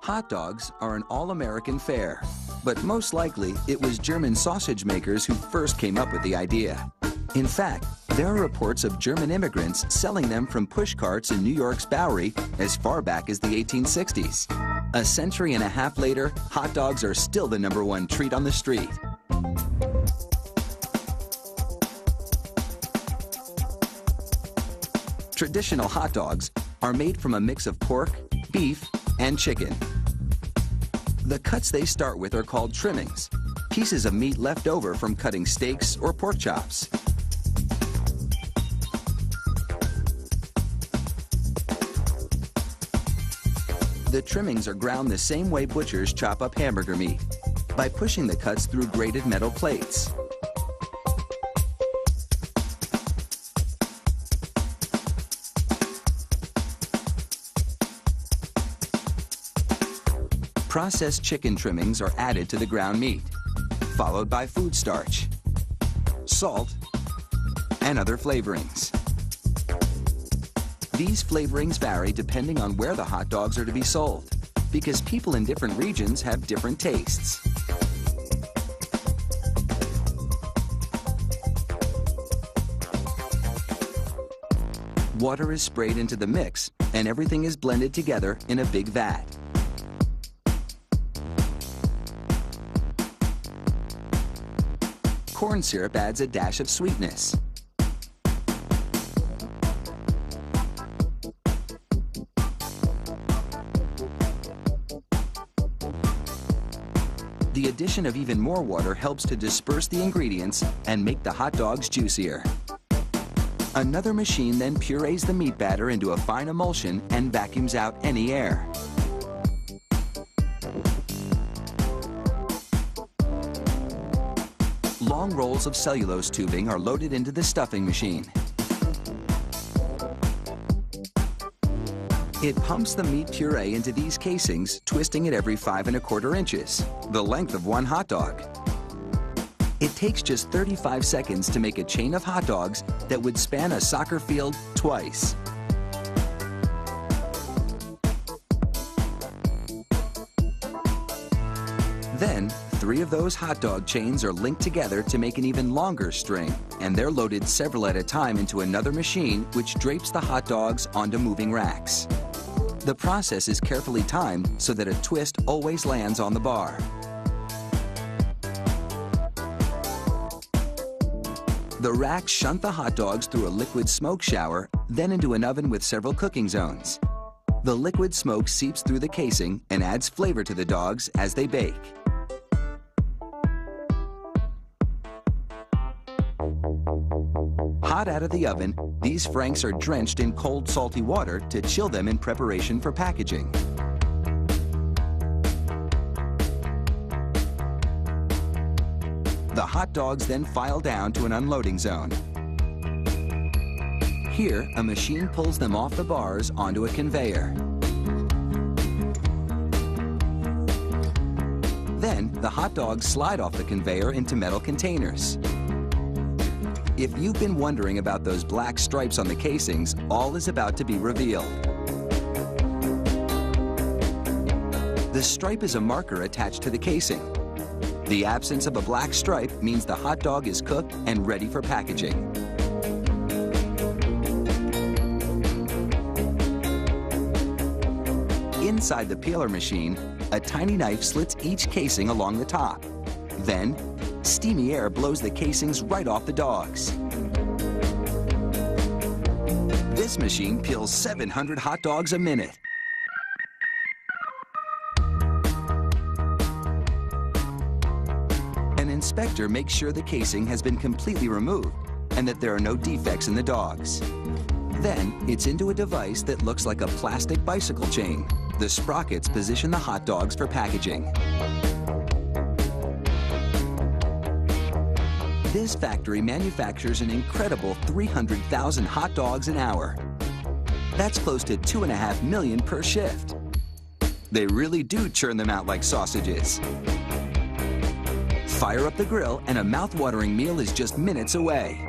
Hot dogs are an all-American fare, but most likely it was German sausage makers who first came up with the idea. In fact, there are reports of German immigrants selling them from push carts in New York's Bowery as far back as the 1860s. A century and a half later, hot dogs are still the #1 treat on the street. Traditional hot dogs are made from a mix of pork, beef, and chicken. The cuts they start with are called trimmings, pieces of meat left over from cutting steaks or pork chops. The trimmings are ground the same way butchers chop up hamburger meat, by pushing the cuts through grated metal plates. Processed chicken trimmings are added to the ground meat, followed by food starch, salt, and other flavorings. These flavorings vary depending on where the hot dogs are to be sold, because people in different regions have different tastes. Water is sprayed into the mix, and everything is blended together in a big vat. Corn syrup adds a dash of sweetness. The addition of even more water helps to disperse the ingredients and make the hot dogs juicier. Another machine then purees the meat batter into a fine emulsion and vacuums out any air. Long rolls of cellulose tubing are loaded into the stuffing machine. It pumps the meat puree into these casings, twisting it every 5 1/4 inches, the length of one hot dog. It takes just 35 seconds to make a chain of hot dogs that would span a soccer field twice. Then, 3 of those hot dog chains are linked together to make an even longer string, and they're loaded several at a time into another machine which drapes the hot dogs onto moving racks. The process is carefully timed so that a twist always lands on the bar. The racks shunt the hot dogs through a liquid smoke shower, then into an oven with several cooking zones. The liquid smoke seeps through the casing and adds flavor to the dogs as they bake. Hot out of the oven, these franks are drenched in cold, salty water to chill them in preparation for packaging. The hot dogs then file down to an unloading zone. Here, a machine pulls them off the bars onto a conveyor. Then, the hot dogs slide off the conveyor into metal containers. If you've been wondering about those black stripes on the casings, all is about to be revealed. The stripe is a marker attached to the casing. The absence of a black stripe means the hot dog is cooked and ready for packaging. Inside the peeler machine, a tiny knife slits each casing along the top. Then, steamy air blows the casings right off the dogs. This machine peels 700 hot dogs a minute. An inspector makes sure the casing has been completely removed and that there are no defects in the dogs. Then, it's into a device that looks like a plastic bicycle chain. The sprockets position the hot dogs for packaging. This factory manufactures an incredible 300,000 hot dogs an hour. That's close to 2.5 million per shift. They really do churn them out like sausages. Fire up the grill and a mouth-watering meal is just minutes away.